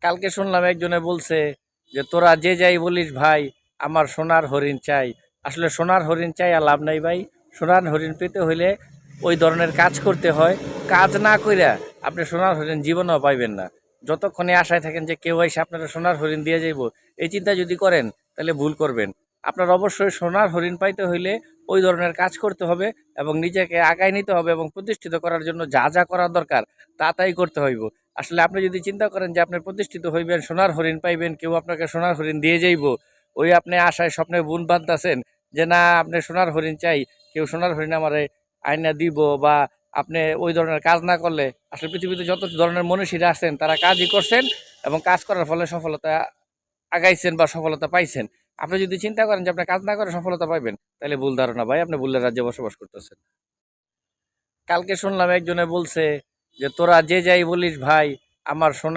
কালকে শুনলাম একজনে বলছে যে তোরা যে যাই বলিস ভাই, আমার সোনার হরিণ চাই। আসলে সোনার হরিণ চাই আর লাভ নাই ভাই। সোনার হরিণ পেতে হইলে ওই ধরনের কাজ করতে হয়। কাজ না কইরা আপনি সোনার হরিণ জীবনেও পাইবেন না। যতক্ষণে আশায় থাকেন যে কেউ এসে আপনারা সোনার হরিণ দিয়ে যাইব, এই চিন্তা যদি করেন তাহলে ভুল করবেন। আপনার অবশ্যই সোনার হরিণ পাইতে হইলে ওই ধরনের কাজ করতে হবে এবং নিজেকে আগায় নিতে হবে এবং প্রতিষ্ঠিত করার জন্য যা যা করার দরকার তা তাই করতে হইব। আসলে আপনি যদি চিন্তা করেন যে আপনি প্রতিষ্ঠিত হইবেন, সোনার হরিণ পাইবেন, কেউ আপনাকে সোনার হরিণ দিয়ে যাইব, ওই আপনি আশায় স্বপ্নে বুন বাঁধতেছেন যে না আপনি সোনার হরিণ চাই, কেউ সোনার হরিণ আমারে আয়না দিব, বা আপনি ওই ধরনের কাজ না করলে আসলে পৃথিবীতে যত ধরনের মনীষীরা আছেন তারা কাজই করছেন এবং কাজ করার ফলে সফলতা আগাইছেন বা সফলতা পাইছেন। আপনি যদি চিন্তা করেন যে আপনি কাজ না করে সফলতা পাইবেন, তাহলে ভুল ধারণা ভাই, আপনি ভুলের রাজ্যে বসবাস করতেছেন। কালকে শুনলাম একজনে বলছে যে তোরা যে যাই বলিস ভাই, আমার সোনার